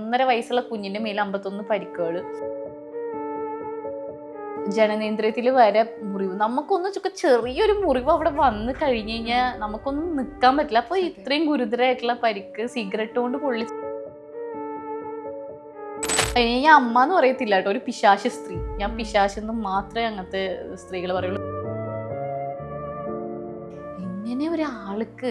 1.5 വയസ്സുള്ള കുഞ്ഞിന്റെ മേലെ 51 പരിക്കുകൾ. ജനനേന്ദ്രിയത്തിൽ വരെ മുറിവ്. നമുക്കൊന്ന് ചെറിയൊരു മുറിവ് അവിടെ വന്നു കഴിഞ്ഞു കഴിഞ്ഞാൽ നമുക്കൊന്നും നിൽക്കാൻ പറ്റില്ല. അപ്പൊ ഇത്രയും ഗുരുതരമായിട്ടുള്ള പരിക്ക് സിഗരറ്റ് കൊണ്ട് പൊള്ളി. ഞാൻ അമ്മ എന്ന് പറയത്തില്ല കേട്ടോ, ഒരു പിശാച് സ്ത്രീ. ഞാൻ പിശാചെന്ന് മാത്രമേ അങ്ങനത്തെ സ്ത്രീകൾ പറയുള്ളൂ. ഇങ്ങനെ ഒരാൾക്ക്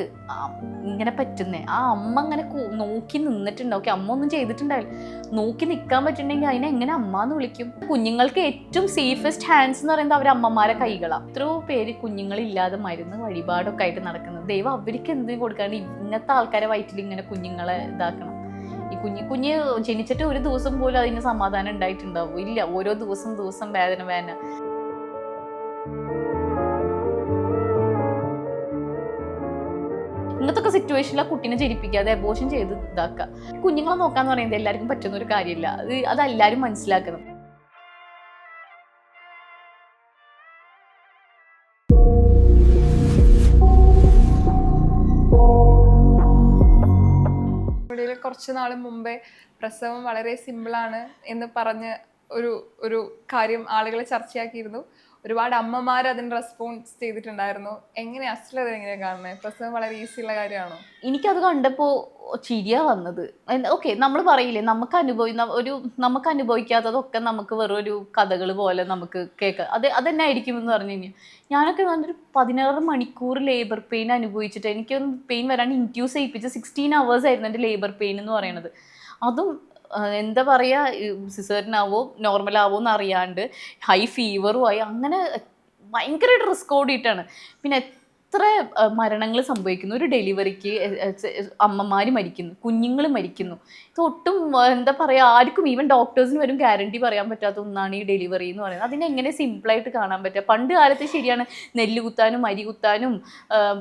ഇങ്ങനെ പറ്റുന്നേ, ആ അമ്മ അങ്ങനെ നോക്കി നിന്നിട്ടുണ്ടാവും. ഓക്കെ, അമ്മ ഒന്നും ചെയ്തിട്ടുണ്ടാവില്ല. നോക്കി നിൽക്കാൻ പറ്റുന്നുണ്ടെങ്കിൽ അതിനെ എങ്ങനെ അമ്മ എന്ന് വിളിക്കും? കുഞ്ഞുങ്ങൾക്ക് ഏറ്റവും സേഫസ്റ്റ് ഹാൻഡ്സ് എന്ന് പറയുന്നത് അവർ അമ്മമാരെ കൈകളാണ്. എത്രയോ പേര് കുഞ്ഞുങ്ങളില്ലാതെ മരുന്ന് വഴിപാടൊക്കെ ആയിട്ട് നടക്കുന്നത്. ദൈവം അവർക്ക് എന്ത് കൊടുക്കാണ്ട് ഇങ്ങനത്തെ ആൾക്കാരെ വയറ്റിൽ ഇങ്ങനെ കുഞ്ഞുങ്ങളെ ഇതാക്കണം? ഈ കുഞ്ഞ് ജനിച്ചിട്ട് ഒരു ദിവസം പോലും അതിന് സമാധാനം ഉണ്ടായിട്ടുണ്ടാവും ഇല്ല. ഓരോ ദിവസം വേദന. ഇങ്ങനത്തെ സിറ്റുവേഷനിൽ ആ കുട്ടീനെ ജനിപ്പിക്കാതെ അബോർഷൻ ചെയ്ത് ഇതാക്കുക. കുഞ്ഞുങ്ങളെ നോക്കാന്ന് പറയുന്നത് എല്ലാവർക്കും പറ്റുന്ന ഒരു കാര്യമില്ല. അതെല്ലാവരും മനസ്സിലാക്കണം. കുറച്ച് നാൾ മുമ്പേ പ്രസവം വളരെ സിമ്പിളാണ് എന്ന് പറഞ്ഞ് ഒരു കാര്യം ആളുകൾ ചർച്ചയാക്കിയിരുന്നു. ഒരുപാട് അമ്മമാർ അതിന് റെസ്പോൺസ് ചെയ്തിട്ടുണ്ടായിരുന്നു. എങ്ങനെയാ അതെങ്ങനെയാണ് കാണുന്നത്? പ്രസവം വളരെ ഈസി ഉള്ള കാര്യമാണോ? എനിക്കത് കണ്ടപ്പോൾ ചിരിയാ വന്നത്. ഓക്കെ, നമ്മൾ പറയില്ലേ നമുക്ക് അനുഭവിക്കാത്തതൊക്കെ നമുക്ക് വെറൊരു കഥകൾ പോലെ നമുക്ക് കേൾക്കാം. അതെന്നെ ആയിരിക്കും എന്ന് പറഞ്ഞു കഴിഞ്ഞാൽ, ഞാനൊക്കെ വന്നൊരു 16 മണിക്കൂർ ലേബർ പെയിൻ അനുഭവിച്ചിട്ട് എനിക്കൊന്ന് പെയിൻ വരാണ്ട് ഇൻഡ്യൂസ് ചെയ്യിപ്പിച്ച് 16 hours ആയിരുന്നു എൻ്റെ ലേബർ പെയിൻ എന്ന് പറയുന്നത്. അതും എന്താ പറയുക, സിസേറിയനാവോ നോർമലാവോ എന്ന് അറിയാണ്ട് ഹൈ ഫീവറും ആയി അങ്ങനെ ഭയങ്കരമായിട്ട് റിസ്ക് ഓടിയിട്ടാണ്. പിന്നെ എത്ര മരണങ്ങൾ സംഭവിക്കുന്നു ഒരു ഡെലിവറിക്ക്. അമ്മമാർ മരിക്കുന്നു, കുഞ്ഞുങ്ങൾ മരിക്കുന്നു. ഇതൊട്ടും എന്താ പറയുക, ആർക്കും ഈവൻ ഡോക്ടേഴ്സിന് വരും ഗ്യാരണ്ടി പറയാൻ പറ്റാത്ത ഒന്നാണ് ഈ ഡെലിവറി എന്ന് പറയുന്നത്. അതിനെങ്ങനെ സിമ്പിളായിട്ട് കാണാൻ പറ്റുക? പണ്ട് കാലത്ത് ശരിയാണ്, നെല്ല് കുത്താനും അരി കുത്താനും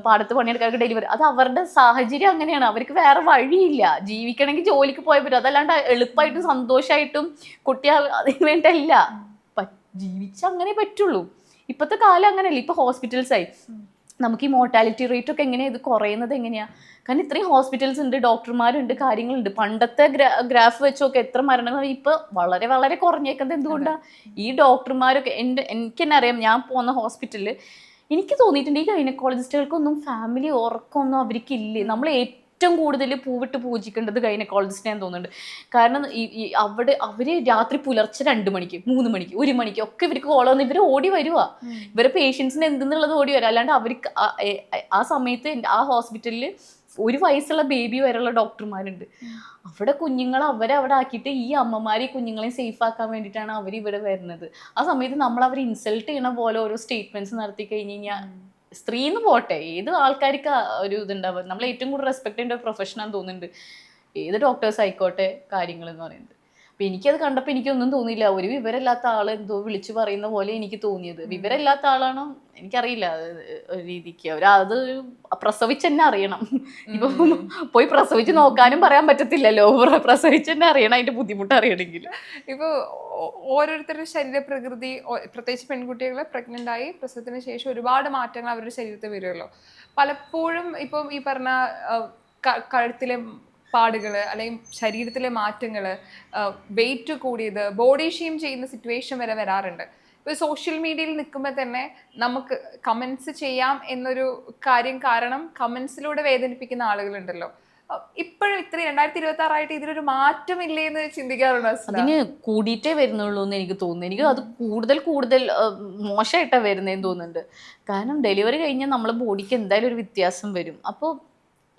പാടത്ത് പണിയെടുക്കാനൊക്കെ ഡെലിവറി. അത് അവരുടെ സാഹചര്യം അങ്ങനെയാണ്. അവർക്ക് വേറെ വഴിയില്ല. ജീവിക്കണമെങ്കിൽ ജോലിക്ക് പോയാൽ പറ്റും. അതല്ലാണ്ട് എളുപ്പമായിട്ടും സന്തോഷമായിട്ടും കുട്ടി അതിന് വേണ്ടല്ല. ജീവിച്ചങ്ങനെ പറ്റുള്ളൂ. ഇപ്പോഴത്തെ കാലം അങ്ങനെയല്ല. ഇപ്പോൾ ഹോസ്പിറ്റൽസായി. നമുക്ക് ഈ മോർട്ടാലിറ്റി റേറ്റ് ഒക്കെ എങ്ങനെയാണ് ഇത് കുറയുന്നത്? എങ്ങനെയാണ്? കാരണം ഇത്രയും ഹോസ്പിറ്റൽസ് ഉണ്ട്, ഡോക്ടർമാരുണ്ട്, കാര്യങ്ങളുണ്ട്. പണ്ടത്തെ ഗ്രാഫ് വെച്ചൊക്കെ എത്ര മരണങ്ങൾ ഇപ്പോൾ വളരെ വളരെ കുറഞ്ഞേക്കുന്നത് എന്തുകൊണ്ടാണ്? ഈ ഡോക്ടർമാരൊക്കെ എനിക്ക് തന്നെ അറിയാം. ഞാൻ പോകുന്ന ഹോസ്പിറ്റലിൽ എനിക്ക് തോന്നിയിട്ടുണ്ട് ഈ ഗൈനക്കോളജിസ്റ്റുകൾക്കൊന്നും ഫാമിലി ഉറക്കമൊന്നും അവർക്കില്ലേ. നമ്മൾ ഏറ്റവും കൂടുതൽ പൂവിട്ട് പൂജിക്കേണ്ടത് ഗൈനക്കോളജിസ്റ്റിനെ തോന്നുന്നുണ്ട്. കാരണം അവർ രാത്രി പുലർച്ചെ 2 മണിക്ക് 3 മണിക്ക് 1 മണിക്ക് ഒക്കെ ഇവർക്ക് കോൾ വന്ന് ഇവർ ഓടി വരുക. ഇവരെ പേഷ്യൻസിന് എന്തെന്നുള്ളത് ഓടി വരിക. അല്ലാണ്ട് അവർക്ക് ആ സമയത്ത് ആ ഹോസ്പിറ്റലിൽ 1 വയസ്സുള്ള ബേബി വരെയുള്ള ഡോക്ടർമാരുണ്ട്. അവിടെ കുഞ്ഞുങ്ങളെ അവിടെ ആക്കിയിട്ട് ഈ അമ്മമാർ ഈ കുഞ്ഞുങ്ങളെ സേഫ് ആക്കാൻ വേണ്ടിയിട്ടാണ് അവർ ഇവിടെ വരുന്നത്. ആ സമയത്ത് നമ്മൾ അവരെ ഇൻസൾട്ട് ചെയ്യണ പോലെ ഓരോ സ്റ്റേറ്റ്മെന്റ്സ് നടത്തി കഴിഞ്ഞ് കഴിഞ്ഞാൽ, സ്ത്രീന്ന് പോട്ടെ, ഏത് ആൾക്കാർക്ക് ഒരു ഇതുണ്ടാവുക. നമ്മൾ ഏറ്റവും കൂടുതൽ റെസ്പെക്ട് ചെയ്യേണ്ട ഒരു പ്രൊഫഷനാന്ന് തോന്നുന്നുണ്ട് ഏത് ഡോക്ടേഴ്സ് ആയിക്കോട്ടെ കാര്യങ്ങൾ എന്ന് പറയുന്നത്. അപ്പം എനിക്കത് കണ്ടപ്പോൾ എനിക്കൊന്നും തോന്നിയില്ല. ഒരു വിവരമില്ലാത്ത ആൾ എന്തോ വിളിച്ചു പറയുന്ന പോലെ എനിക്ക് തോന്നിയത്. വിവരമില്ലാത്ത ആളാണോ എനിക്കറിയില്ല. ഒരു രീതിക്ക് അത് പ്രസവിച്ചെന്നെ അറിയണം. ഇപ്പൊ പോയി പ്രസവിച്ച് നോക്കാനും പറയാൻ പറ്റത്തില്ലല്ലോ. പ്രസവിച്ചെന്നെ അറിയണം അതിന്റെ ബുദ്ധിമുട്ട് അറിയണമെങ്കിൽ. ഇപ്പോൾ ഓരോരുത്തരുടെ ശരീരപ്രകൃതി, പ്രത്യേകിച്ച് പെൺകുട്ടികളെ പ്രഗ്നന്റ് ആയി പ്രസവത്തിന് ശേഷം ഒരുപാട് മാറ്റങ്ങൾ അവരുടെ ശരീരത്തിൽ വരുമല്ലോ. പലപ്പോഴും ഇപ്പം ഈ പറഞ്ഞ കഴുത്തിലെ പാടുകൾ അല്ലെങ്കിൽ ശരീരത്തിലെ മാറ്റങ്ങൾ, വെയിറ്റ് കൂടിയത്, ബോഡി ഷെയിം ചെയ്യുന്ന സിറ്റുവേഷൻ വരെ വരാറുണ്ട്. ഇപ്പോൾ സോഷ്യൽ മീഡിയയിൽ നിൽക്കുമ്പോൾ തന്നെ നമുക്ക് കമൻസ് ചെയ്യാം എന്നൊരു കാരണം കമൻസിലൂടെ വേദനിപ്പിക്കുന്ന ആളുകളുണ്ടല്ലോ. ഇപ്പോഴും ഇത്ര 2026 ഇതിനൊരു മാറ്റമില്ലേ എന്ന് ചിന്തിക്കാറുണ്ട്? അതിന് കൂടിയിട്ടേ വരുന്നുള്ളൂ എന്ന് എനിക്ക് തോന്നുന്നു. എനിക്ക് അത് കൂടുതൽ മോശമായിട്ടാണ് വരുന്നതെന്ന് തോന്നുന്നുണ്ട്. കാരണം ഡെലിവറി കഴിഞ്ഞാൽ നമ്മളെ ബോഡിക്ക് എന്തായാലും ഒരു വ്യത്യാസം വരും. അപ്പോൾ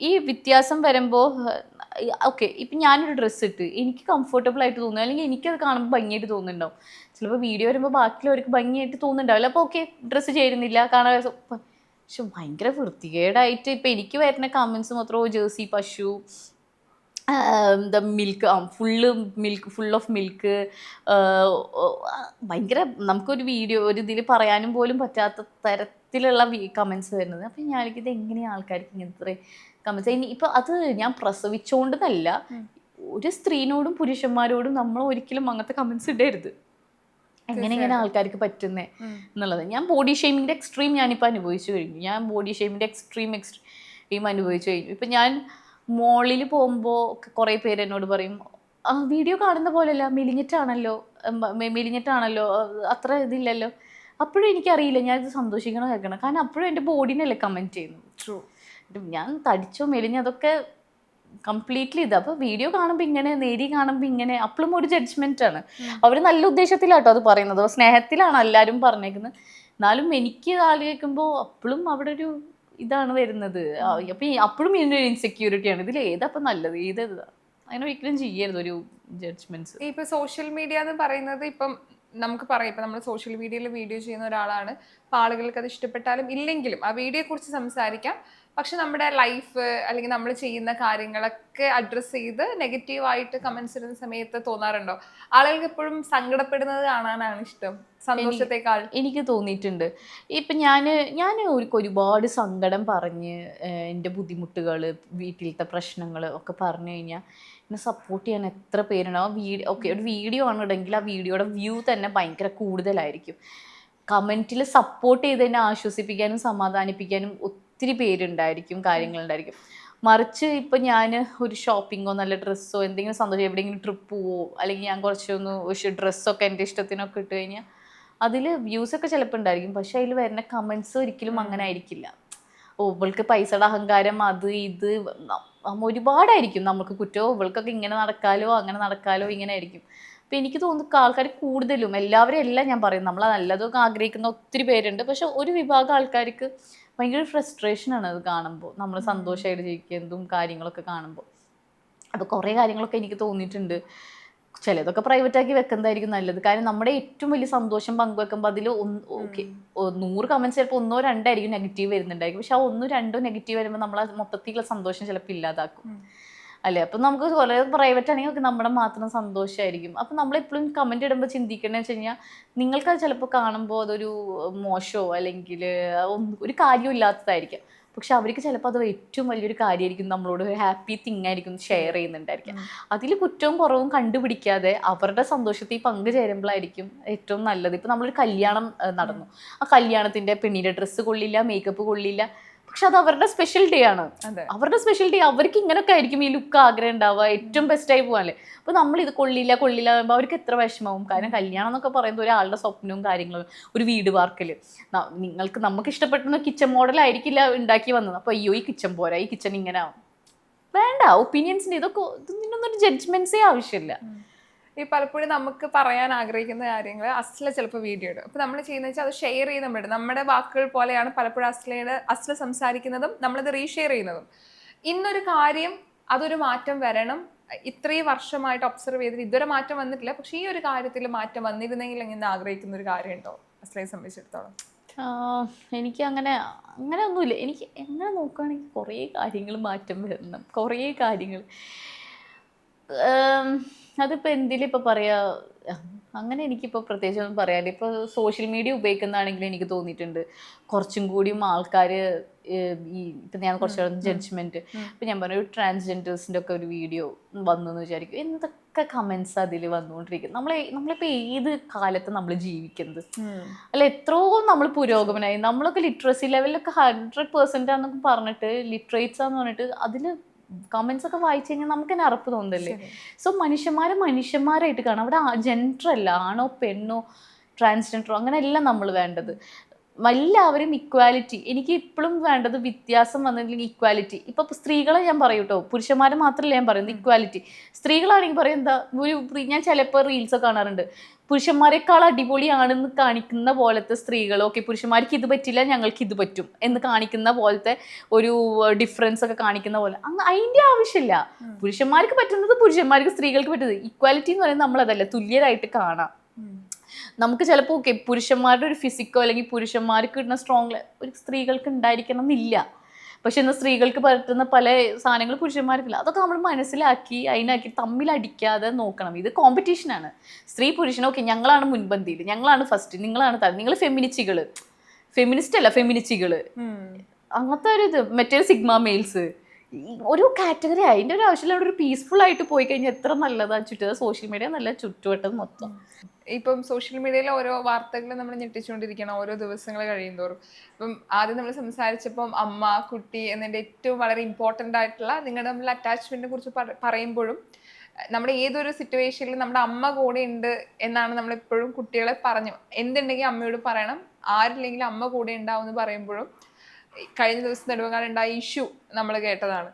ഈ വ്യത്യാസം വരുമ്പോൾ ഓക്കെ, ഇപ്പം ഞാനൊരു ഡ്രസ്സ് ഇട്ട് എനിക്ക് കംഫർട്ടബിൾ ആയിട്ട് തോന്നുന്നു, അല്ലെങ്കിൽ എനിക്കത് കാണുമ്പോൾ ഭംഗിയായിട്ട് തോന്നുന്നുണ്ടാവും. ചിലപ്പോൾ വീഡിയോ വരുമ്പോൾ ബാക്കിയുള്ളവർക്ക് ഭംഗിയായിട്ട് തോന്നുന്നുണ്ടാവില്ല. അപ്പോൾ ഓക്കെ, ഡ്രസ്സ് ചേരുന്നില്ല കാണാൻ. പക്ഷെ ഭയങ്കര വൃത്തികേടായിട്ട് ഇപ്പം എനിക്ക് വരുന്ന കമൻസ് മാത്രമോ ജേഴ്സി പശു, എന്താ മിൽക്ക്, ഫുൾ ഓഫ് മിൽക്ക്, ഭയങ്കര നമുക്കൊരു വീഡിയോ ഒരു ഇതിൽ പറയാനും പോലും പറ്റാത്ത തരത്തിലുള്ള കമൻസ് വരുന്നത്. അപ്പം ഞാനിത് എങ്ങനെയാണ് ആൾക്കാർക്ക് ഇങ്ങനത്തെ കമൻസ്? ഇപ്പം അത് ഞാൻ പ്രസവിച്ചുകൊണ്ടെന്നല്ല, ഒരു സ്ത്രീനോടും പുരുഷന്മാരോടും നമ്മൾ ഒരിക്കലും അങ്ങനത്തെ കമൻസ് ഇടരുത്. എങ്ങനെ ആൾക്കാർക്ക് പറ്റുന്നേ എന്നുള്ളത്. ഞാൻ ബോഡി ഷെയ്മിങ്ങിൻ്റെ എക്സ്ട്രീം ഞാനിപ്പോൾ അനുഭവിച്ചു കഴിഞ്ഞു. എക്സ്ട്രീം അനുഭവിച്ചു കഴിഞ്ഞു. ഇപ്പം ഞാൻ മോളിൽ പോകുമ്പോൾ കുറേ പേര് എന്നോട് പറയും, വീഡിയോ കാണുന്ന പോലെയല്ല, മെലിഞ്ഞിട്ടാണല്ലോ, അത്ര ഇതില്ലല്ലോ. അപ്പോഴും എനിക്കറിയില്ല ഞാനിത് സന്തോഷിക്കണോ കേൾക്കണം, കാരണം അപ്പോഴും എൻ്റെ ബോഡീനല്ലേ കമൻറ്റ് ചെയ്യുന്നത്. ട്രൂ. ഞാൻ തടിച്ചോ മെലിഞ്ഞോ അതൊക്കെ കംപ്ലീറ്റ്ലി ഇത്. അപ്പോൾ വീഡിയോ കാണുമ്പോൾ ഇങ്ങനെ, നേരി കാണുമ്പോൾ ഇങ്ങനെ, അപ്പോഴും ഒരു ജഡ്ജ്മെൻ്റ് ആണ്. അവർ നല്ല ഉദ്ദേശത്തിലാട്ടോ അത് പറയുന്നത്, സ്നേഹത്തിലാണ് എല്ലാവരും പറഞ്ഞേക്കുന്നത്. എന്നാലും എനിക്ക് ആലോചിക്കുമ്പോൾ അപ്പോഴും അവിടെ ഒരു ഇതാണ് വരുന്നത്. അപ്പം അപ്പോഴും ഇതിൻ്റെ ഒരു ഇൻസെക്യൂരിറ്റിയാണ്, ഇതിൽ ഏതപ്പം നല്ലത്, ഏതാ. അങ്ങനെ ഒരിക്കലും ചെയ്യരുത് ഒരു ജഡ്ജ്മെന്റ്സ്. ഇപ്പൊ സോഷ്യൽ മീഡിയ എന്ന് പറയുന്നത് ഇപ്പം നമുക്ക് പറയാം, ഇപ്പൊ നമ്മൾ സോഷ്യൽ മീഡിയയിൽ വീഡിയോ ചെയ്യുന്ന ഒരാളാണ്, അപ്പൊ ആളുകൾക്ക് അത് ഇഷ്ടപ്പെട്ടാലും ഇല്ലെങ്കിലും ആ വീഡിയോയെ കുറിച്ച് സംസാരിക്കാം. പക്ഷെ നമ്മുടെ ലൈഫ് അല്ലെങ്കിൽ നമ്മൾ ചെയ്യുന്ന കാര്യങ്ങളൊക്കെ അഡ്രസ്സ് ചെയ്ത് നെഗറ്റീവായിട്ട് കമന്റ്സ് ഇടുന്ന സമയത്ത് തോന്നാറുണ്ടോ ആളുകൾക്ക് എപ്പോഴും സങ്കടപ്പെടുന്നത് കാണാനാണ് ഇഷ്ടം സന്തോഷത്തെക്കാൾ? എനിക്ക് തോന്നിയിട്ടുണ്ട്. ഇപ്പം ഞാൻ ഒരുപാട് സങ്കടം പറഞ്ഞ് എൻ്റെ ബുദ്ധിമുട്ടുകൾ, വീട്ടിലത്തെ പ്രശ്നങ്ങൾ ഒക്കെ പറഞ്ഞു കഴിഞ്ഞാൽ എന്നെ സപ്പോർട്ട് ചെയ്യാൻ എത്ര പേരുണ്ടാവും. ഒരു വീഡിയോ ആണെന്നുണ്ടെങ്കിൽ ആ വീഡിയോയുടെ വ്യൂ തന്നെ ഭയങ്കര കൂടുതലായിരിക്കും. കമൻറ്റിൽ സപ്പോർട്ട് ചെയ്ത് എന്നെ ആശ്വസിപ്പിക്കാനും സമാധാനിപ്പിക്കാനും ഒത്തിരി പേരുണ്ടായിരിക്കും, കാര്യങ്ങളുണ്ടായിരിക്കും. മറിച്ച് ഇപ്പം ഞാൻ ഒരു ഷോപ്പിങ്ങോ നല്ല ഡ്രസ്സോ എന്തെങ്കിലും സന്തോഷം, എവിടെയെങ്കിലും ട്രിപ്പ് പോവോ, അല്ലെങ്കിൽ ഞാൻ കുറച്ചൊന്ന് ഡ്രസ്സൊക്കെ എൻ്റെ ഇഷ്ടത്തിനൊക്കെ ഇട്ട് കഴിഞ്ഞാൽ അതിൽ വ്യൂസൊക്കെ ചിലപ്പോൾ ഉണ്ടായിരിക്കും, പക്ഷെ അതിൽ വരുന്ന കമൻസ് ഒരിക്കലും അങ്ങനെ ആയിരിക്കില്ല. ഇവൾക്ക് പൈസയുടെ അഹങ്കാരം, അത് ഇത് ഒരുപാടായിരിക്കും. നമുക്ക് കുറ്റമോ ഇവൾക്കൊക്കെ ഇങ്ങനെ നടക്കാലോ അങ്ങനെ നടക്കാലോ ഇങ്ങനെ ആയിരിക്കും. അപ്പം എനിക്ക് തോന്നുന്നു ആൾക്കാർ കൂടുതലും, എല്ലാവരും എല്ലാം ഞാൻ പറയും, നമ്മൾ നല്ലതൊക്കെ ആഗ്രഹിക്കുന്ന ഒത്തിരി പേരുണ്ട്. പക്ഷെ ഒരു വിഭാഗം ആൾക്കാർക്ക് ഭയങ്കര ഫ്രസ്ട്രേഷനാണ് അത് കാണുമ്പോൾ, നമ്മൾ സന്തോഷമായിട്ട് ജീവിക്കുന്നതും കാര്യങ്ങളൊക്കെ കാണുമ്പോൾ. അപ്പോൾ കുറേ കാര്യങ്ങളൊക്കെ എനിക്ക് തോന്നിയിട്ടുണ്ട്. ചിലതൊക്കെ പ്രൈവറ്റ് ആക്കി വെക്കുന്നതായിരിക്കും നല്ലത്. കാരണം നമ്മുടെ ഏറ്റവും വലിയ സന്തോഷം പങ്കുവെക്കുമ്പോൾ അതിൽ 100 കമൻറ്റ്സ് ചിലപ്പോൾ 1-2 ആയിരിക്കും നെഗറ്റീവ് വരുന്നുണ്ടായിരിക്കും. പക്ഷെ ആ 1-2 നെഗറ്റീവ് വരുമ്പോൾ നമ്മൾ മൊത്തത്തിലുള്ള സന്തോഷം ചിലപ്പോൾ ഇല്ലാതാക്കും അല്ലേ. അപ്പം നമുക്ക് കുറേ പ്രൈവറ്റ് ആണെങ്കിൽ നമ്മുടെ മാത്രം സന്തോഷമായിരിക്കും. അപ്പം നമ്മളെപ്പോഴും കമൻറ്റ് ഇടുമ്പോൾ ചിന്തിക്കണമെന്ന് വെച്ച് കഴിഞ്ഞാൽ, നിങ്ങൾക്കത് ചിലപ്പോൾ കാണുമ്പോൾ അതൊരു മോശമോ അല്ലെങ്കിൽ ഒരു കാര്യമില്ലാത്തതായിരിക്കാം. പക്ഷെ അവർക്ക് ചിലപ്പോൾ അത് ഏറ്റവും വലിയൊരു കാര്യമായിരിക്കും, നമ്മളോട് ഒരു ഹാപ്പി തിങ് ആയിരിക്കും ഷെയർ ചെയ്യുന്നുണ്ടായിരിക്കാം. അതിൽ കുറ്റവും കുറവും കണ്ടുപിടിക്കാതെ അവരുടെ സന്തോഷത്തിൽ പങ്കുചേരുമ്പോഴായിരിക്കും ഏറ്റവും നല്ലത്. ഇപ്പം നമ്മളൊരു കല്യാണം നടന്നു, ആ കല്യാണത്തിൻ്റെ പെണ്ണിൻ്റെ ഡ്രസ്സ് കൊള്ളില്ല, മേക്കപ്പ് കൊള്ളില്ല, പക്ഷെ അത് അവരുടെ സ്പെഷ്യൽ ഡേ ആണ്. അവരുടെ സ്പെഷ്യൽ ഡേ, അവർക്ക് ഇങ്ങനെയൊക്കെ ആയിരിക്കും ഈ ലുക്ക് ആഗ്രഹം ഉണ്ടാവുക, ഏറ്റവും ബെസ്റ്റായി പോകാനല്ലേ. അപ്പോൾ നമ്മൾ ഇത് കൊള്ളില്ല പറയുമ്പോൾ അവർക്ക് എത്ര വിഷമവും. കാരണം കല്യാണം എന്നൊക്കെ പറയുന്നത് ഒരാളുടെ സ്വപ്നവും കാര്യങ്ങളും, ഒരു വീട് പാർക്കൽ, നമുക്ക് ഇഷ്ടപ്പെടുന്ന കിച്ചൺ മോഡൽ ആയിരിക്കില്ല ഉണ്ടാക്കി വന്നത്. അപ്പോൾ അയ്യോ ഈ കിച്ചൺ പോരാ, ഈ കിച്ചൺ ഇങ്ങനെ ആവും, വേണ്ട. ഒപ്പീനിയൻസിൻ്റെ ഇതിനൊന്നും ഒരു ജഡ്ജ്മെന്റ്സേ ആവശ്യമില്ല. ഈ പലപ്പോഴും നമുക്ക് പറയാൻ ആഗ്രഹിക്കുന്ന കാര്യങ്ങൾ അസ്ല ചിലപ്പോൾ വീഡിയോ ഇടും. അപ്പോൾ നമ്മൾ ചെയ്യുന്നത് വെച്ചാൽ അത് ഷെയർ ചെയ്ത് നമ്മളിടും. നമ്മുടെ വാക്കുകൾ പോലെയാണ് പലപ്പോഴും അസ്ല സംസാരിക്കുന്നതും നമ്മളത് റീഷെയർ ചെയ്യുന്നതും. ഇന്നൊരു കാര്യം, അതൊരു മാറ്റം വരണം, ഇത്രയും വർഷമായിട്ട് ഒബ്സർവ് ചെയ്തിട്ട് ഇതുവരെ മാറ്റം വന്നിട്ടില്ല, പക്ഷേ ഈ ഒരു കാര്യത്തിൽ മാറ്റം വന്നിരുന്നെങ്കിൽ എന്ന് ആഗ്രഹിക്കുന്ന ഒരു കാര്യമുണ്ടോ അസ്ലയെ സംബന്ധിച്ചിടത്തോളം? എനിക്ക് അങ്ങനെ ഒന്നുമില്ല. എനിക്ക് എങ്ങനെ നോക്കുകയാണെങ്കിൽ കുറേ കാര്യങ്ങൾ മാറ്റം വരണം, കുറേ കാര്യങ്ങൾ. അതിപ്പോൾ എന്തിലും ഇപ്പോൾ പറയുക, അങ്ങനെ എനിക്കിപ്പോൾ പ്രത്യേകിച്ച് ഒന്നും പറയാനില്ല. ഇപ്പോൾ സോഷ്യൽ മീഡിയ ഉപയോഗിക്കുന്നതാണെങ്കിലും എനിക്ക് തോന്നിയിട്ടുണ്ട് കുറച്ചും കൂടിയും ആൾക്കാർ ഇപ്പം ഞാൻ കുറച്ച് ജഡ്ജ്മെൻറ്റ്, ഇപ്പം ഞാൻ പറഞ്ഞ ഒരു ട്രാൻസ്ജെൻഡേഴ്സിൻ്റെ ഒക്കെ ഒരു വീഡിയോ വന്നു എന്ന് വിചാരിക്കും, എന്തൊക്കെ കമൻസ് അതിൽ വന്നുകൊണ്ടിരിക്കും. നമ്മളിപ്പോൾ ഏത് കാലത്ത് നമ്മൾ ജീവിക്കുന്നത് അല്ല, എത്രയോ നമ്മൾ പുരോഗമനമായി. നമ്മളൊക്കെ ലിറ്ററസി ലെവലിലൊക്കെ 100% ആണെന്നൊക്കെ പറഞ്ഞിട്ട്, ലിറ്ററേറ്റ്സ് ആണെന്ന് പറഞ്ഞിട്ട് അതിൽ കമൻസ് ഒക്കെ വായിച്ചു കഴിഞ്ഞാൽ നമുക്ക് തന്നെ അറപ്പ് തോന്നുന്നില്ലേ. സോ മനുഷ്യന്മാരായിട്ട് കാണാം. അവിടെ ജെൻഡർ അല്ല, ആണോ പെണ്ണോ ട്രാൻസ്ജെൻഡറോ അങ്ങനെയല്ല നമ്മൾ വേണ്ടത്. എല്ലാവരും ഇക്വാലിറ്റി. എനിക്ക് ഇപ്പോഴും വേണ്ടത് വ്യത്യാസം വന്നില്ലെങ്കിൽ ഇക്വാലിറ്റി. ഇപ്പം സ്ത്രീകളെ ഞാൻ പറയും കേട്ടോ, പുരുഷന്മാരെ മാത്രമല്ല ഞാൻ പറയുന്നത്, ഇക്വാലിറ്റി. സ്ത്രീകളാണെങ്കിൽ പറയും എന്താ, ഞാൻ ചിലപ്പോൾ റീൽസൊക്കെ കാണാറുണ്ട്, പുരുഷന്മാരെക്കാൾ അടിപൊളിയാണെന്ന് കാണിക്കുന്ന പോലത്തെ സ്ത്രീകൾ, ഓക്കെ പുരുഷന്മാർക്ക് ഇത് പറ്റില്ല ഞങ്ങൾക്ക് ഇത് പറ്റും എന്ന് കാണിക്കുന്ന പോലത്തെ ഒരു ഡിഫറൻസ് ഒക്കെ കാണിക്കുന്ന പോലെ, അതിൻ്റെ ആവശ്യമില്ല. പുരുഷന്മാർക്ക് പറ്റുന്നത് പുരുഷന്മാർക്ക്, സ്ത്രീകൾക്ക് പറ്റുന്നത്. ഇക്വാലിറ്റി എന്ന് പറയുന്നത് നമ്മളതല്ല, തുല്യരായിട്ട് കാണാം. നമുക്ക് ചിലപ്പോൾ ഓക്കെ പുരുഷന്മാരുടെ ഒരു ഫിസിക്കോ അല്ലെങ്കിൽ പുരുഷന്മാർക്ക് കിട്ടുന്ന സ്ട്രോങ് ഒരു സ്ത്രീകൾക്ക് ഉണ്ടായിരിക്കണം എന്നില്ല. പക്ഷെ ഇന്ന് സ്ത്രീകൾക്ക് പറ്റുന്ന പല സാധനങ്ങൾ പുരുഷന്മാർക്കില്ല. അതൊക്കെ നമ്മൾ മനസ്സിലാക്കി അതിനാക്കി തമ്മിലടിക്കാതെ നോക്കണം. ഇത് കോമ്പറ്റീഷനാണ്. സ്ത്രീ പുരുഷനോ ഓക്കെ ഞങ്ങളാണ് മുൻപന്തിയിൽ, ഞങ്ങളാണ് ഫസ്റ്റ്, നിങ്ങളാണ് താഴെ, നിങ്ങൾ ഫെമിനിസ്റ്റ് അല്ല ഫെമിനിസ്റ്റുകൾ, അങ്ങനത്തെ ഒരു ഇത്. മറ്റേ സിഗ്മ മെയിൽസ്, ഒരു കാറ്റഗറി, അതിൻ്റെ ഒരു ആവശ്യമില്ല. അവിടെ ഒരു പീസ്ഫുൾ ആയിട്ട് പോയി കഴിഞ്ഞാൽ എത്ര നല്ലതാണ്. സോഷ്യൽ മീഡിയ നല്ല ചുറ്റുവട്ടം മൊത്തം. ഇപ്പം സോഷ്യൽ മീഡിയയിലെ ഓരോ വാർത്തകൾ നമ്മൾ ഞെട്ടിച്ചുകൊണ്ടിരിക്കണം ഓരോ ദിവസങ്ങൾ കഴിയുന്തോറും. ഇപ്പം ആദ്യം നമ്മൾ സംസാരിച്ചപ്പം അമ്മ കുട്ടി എന്നതിൻ്റെ ഏറ്റവും വളരെ ഇമ്പോർട്ടൻ്റ് ആയിട്ടുള്ള നിങ്ങളുടെ തമ്മിൽ അറ്റാച്ച്മെൻറ്റിനെ കുറിച്ച് പറയുമ്പോഴും നമ്മുടെ ഏതൊരു സിറ്റുവേഷനിലും നമ്മുടെ അമ്മ കൂടെ ഉണ്ട് എന്നാണ് നമ്മൾ എപ്പോഴും കുട്ടികളെ പറഞ്ഞു, എന്തുണ്ടെങ്കിൽ അമ്മയോട് പറയണം, ആരില്ലെങ്കിലും അമ്മ കൂടെ ഉണ്ടാവും എന്ന് പറയുമ്പോഴും കഴിഞ്ഞ ദിവസം നെടുമങ്ങാട് ഉണ്ടായ ഇഷ്യൂ നമ്മൾ കേട്ടതാണ്.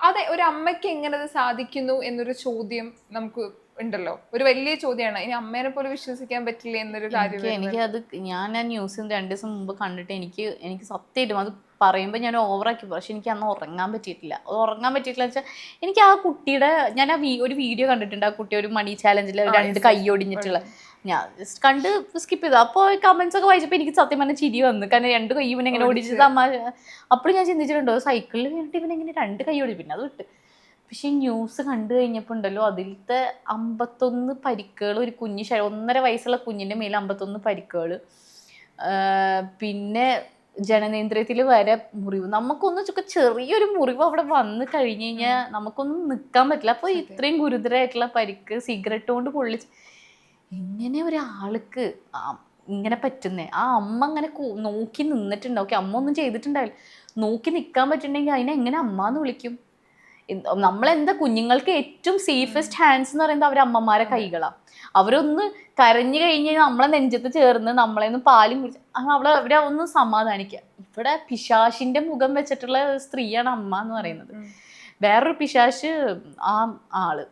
അതെ, ഒരു അമ്മയ്ക്ക് എങ്ങനെ അത് സാധിക്കുന്നു എന്നൊരു ചോദ്യം നമുക്ക് ഉണ്ടല്ലോ, ഒരു വലിയ ചോദ്യമാണ്. ഇനി അമ്മേനെ പോലെ വിശ്വസിക്കാൻ പറ്റില്ല എന്നൊരു കാര്യം. എനിക്ക് അത് ഞാൻ ആ ന്യൂസ് 2 ദിവസം മുമ്പ് കണ്ടിട്ട് എനിക്ക് സത്യമായിട്ടും അത് പറയുമ്പോൾ ഞാൻ ഓവറാക്കി, പക്ഷെ എനിക്ക് അന്ന് ഉറങ്ങാൻ പറ്റിയിട്ടില്ല വെച്ചാൽ എനിക്ക് ആ കുട്ടിയുടെ ഞാൻ ഒരു വീഡിയോ കണ്ടിട്ടുണ്ട്. ആ കുട്ടി ഒരു മണി ചാലഞ്ചിൽ 2 കൈ ഒടിഞ്ഞിട്ടുള്ള, ഞാൻ ജസ്റ്റ് കണ്ട് സ്കിപ്പ് ചെയ്തു. അപ്പോൾ കമന്റ്സ് ഒക്കെ വായിച്ചപ്പോൾ എനിക്ക് സത്യം പറഞ്ഞാൽ ചിരി വന്നു. കാരണം 2 കൈ ഇവൻ എങ്ങനെ ഓടിച്ചത് അമ്മ. അപ്പോൾ ഞാൻ ചിന്തിച്ചിട്ടുണ്ടോ, സൈക്കിളിൽ വീണിട്ട് ഇവൻ എങ്ങനെ 2 കൈ ഓടി, പിന്നെ അത് വിട്ട്. പക്ഷെ ഈ ന്യൂസ് കണ്ടു കഴിഞ്ഞപ്പോൾ ഉണ്ടല്ലോ, അതിലത്തെ 51 പരിക്കുകൾ, ഒരു കുഞ്ഞ് 1.5 വയസ്സുള്ള കുഞ്ഞിൻ്റെ മേലെ 51 പരിക്കുകൾ, പിന്നെ ജനനേന്ദ്രിയത്തിൽ വരെ മുറിവ്. നമുക്കൊന്ന് ചെറിയൊരു മുറിവ് അവിടെ വന്ന് കഴിഞ്ഞ് കഴിഞ്ഞാൽ നമുക്കൊന്നും നിൽക്കാൻ പറ്റില്ല. അപ്പോൾ ഇത്രയും ഗുരുതരമായിട്ടുള്ള പരിക്ക് സിഗരറ്റ് കൊണ്ട് പൊള്ളിച്ച് എങ്ങനെ ഒരാൾക്ക് ഇങ്ങനെ പറ്റുന്നേ? ആ അമ്മ അങ്ങനെ നോക്കി നിന്നിട്ടുണ്ടാവും. ഓക്കെ, അമ്മ ഒന്നും ചെയ്തിട്ടുണ്ടാവില്ല, നോക്കി നിൽക്കാൻ പറ്റുന്നുണ്ടെങ്കിൽ അതിനെ എങ്ങനെ അമ്മ എന്ന് വിളിക്കും? നമ്മളെന്താ, കുഞ്ഞുങ്ങൾക്ക് ഏറ്റവും സേഫസ്റ്റ് ഹാൻഡ്സ് എന്ന് പറയുന്നത് അവരെ അമ്മമാരെ കൈകളാണ്. അവരൊന്ന് കരഞ്ഞു കഴിഞ്ഞ് നമ്മളെ നെഞ്ചത്ത് ചേർന്ന് നമ്മളെയൊന്ന് പാലും കുടിച്ച് അവരെ ഒന്ന് സമാധാനിക്കുക. ഇവിടെ പിശാശിന്റെ മുഖം വെച്ചിട്ടുള്ള സ്ത്രീയാണ് അമ്മ എന്ന് പറയുന്നത്. വേറൊരു പിശാശ് ആ ആള്.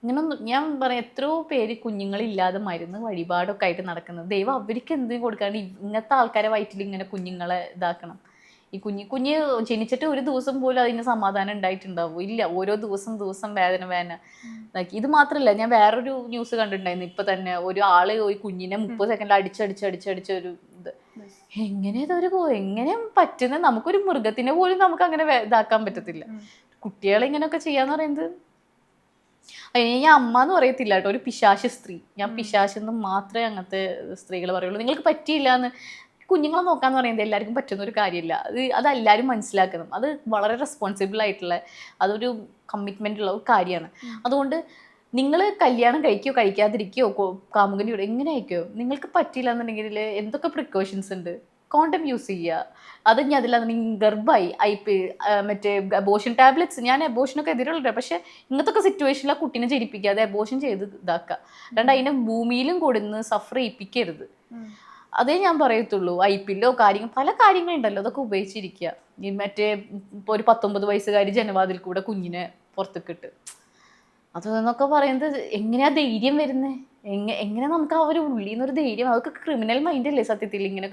ഇങ്ങനൊന്നും ഞാൻ പറയാം, എത്രയോ പേര് കുഞ്ഞുങ്ങളില്ലാതെ മരുന്ന് വഴിപാടൊക്കെ ആയിട്ട് നടക്കുന്നത്. ദൈവം അവർക്ക് എന്തിനും കൊടുക്കാണ്ട് ഇങ്ങനത്തെ ആൾക്കാരെ വയറ്റിൽ ഇങ്ങനെ കുഞ്ഞുങ്ങളെ ഇതാക്കണം. ഈ കുഞ്ഞ് ജനിച്ചിട്ട് ഒരു ദിവസം പോലും അതിന് സമാധാനം ഉണ്ടായിട്ടുണ്ടാവും ഇല്ല. ഓരോ ദിവസം വേദന ഇതാക്കി. ഇത് മാത്രമല്ല, ഞാൻ വേറൊരു ന്യൂസ് കണ്ടിട്ടുണ്ടായിരുന്നു ഇപ്പൊ തന്നെ. ഒരു ആള് ഒരു കുഞ്ഞിനെ 30 സെക്കൻഡിൽ അടിച്ചടിച്ച ഒരു ഇത്. എങ്ങനെ പറ്റുന്നത്? നമുക്കൊരു മൃഗത്തിനെ പോലും നമുക്ക് അങ്ങനെ ഇതാക്കാൻ പറ്റത്തില്ല. കുട്ടികളെ ഇങ്ങനെയൊക്കെ ചെയ്യാന്ന് പറയുന്നത്. ഞാൻ അമ്മ എന്ന് പറയത്തില്ല കേട്ടോ, ഒരു പിശാശ് സ്ത്രീ. ഞാൻ പിശാശെന്ന് മാത്രമേ അങ്ങനത്തെ സ്ത്രീകൾ പറയുള്ളൂ. നിങ്ങൾക്ക് പറ്റിയില്ല എന്ന്. കുഞ്ഞുങ്ങളെ നോക്കാന്ന് പറയുന്നത് എല്ലാവർക്കും പറ്റുന്ന ഒരു കാര്യമില്ല. അതെല്ലാവരും മനസ്സിലാക്കണം. അത് വളരെ റെസ്പോൺസിബിൾ ആയിട്ടുള്ള, അതൊരു കമ്മിറ്റ്മെൻ്റ് ഉള്ള ഒരു കാര്യമാണ്. അതുകൊണ്ട് നിങ്ങൾ കല്യാണം കഴിക്കുകയോ കഴിക്കാതിരിക്കുകയോ കാമുകനിയോട് എങ്ങനെ അയക്കുകയോ, നിങ്ങൾക്ക് പറ്റില്ല എന്നുണ്ടെങ്കിൽ എന്തൊക്കെ പ്രിക്കോഷൻസ് ഉണ്ട്? കോണ്ടം യൂസ് ചെയ്യുക. അത് ഞാൻ അതിലാണെന്നുണ്ടെങ്കിൽ ഗർഭമായി മറ്റേ അബോഷൻ ടാബ്ലറ്റ്സ്. ഞാൻ അബോഷനൊക്കെ എതിരുള്ള, പക്ഷെ ഇങ്ങനത്തെ സിറ്റുവേഷനിൽ ആ കുട്ടീനെ ജനിപ്പിക്കാതെ അബോഷൻ ചെയ്ത് ഇതാക്കുക. അല്ലാണ്ട് അതിനെ ഭൂമിയിലും കൊടുന്ന് സഫർ ചെയ്യിപ്പിക്കരുത്. അതേ ഞാൻ പറയത്തുള്ളൂ. ഐപിഎല്ലോ പല കാര്യങ്ങളുണ്ടല്ലോ, അതൊക്കെ ഉപയോഗിച്ചിരിക്കുക. മറ്റേ ഇപ്പോൾ ഒരു 19 വയസ്സുകാരി ജനവാതിൽ കൂടെ കുഞ്ഞിനെ പുറത്തേക്കിട്ട്, അതെന്നൊക്കെ പറയുന്നത് എങ്ങനെയാ ധൈര്യം വരുന്നത്? എങ്ങനെ നമുക്ക് ആ ഒരു ഉള്ളിൽ നിന്നൊരു ധൈര്യം? അതൊക്കെ ക്രിമിനൽ മൈൻഡ് അല്ലേ സത്യത്തിൽ ഇങ്ങനെയൊക്കെ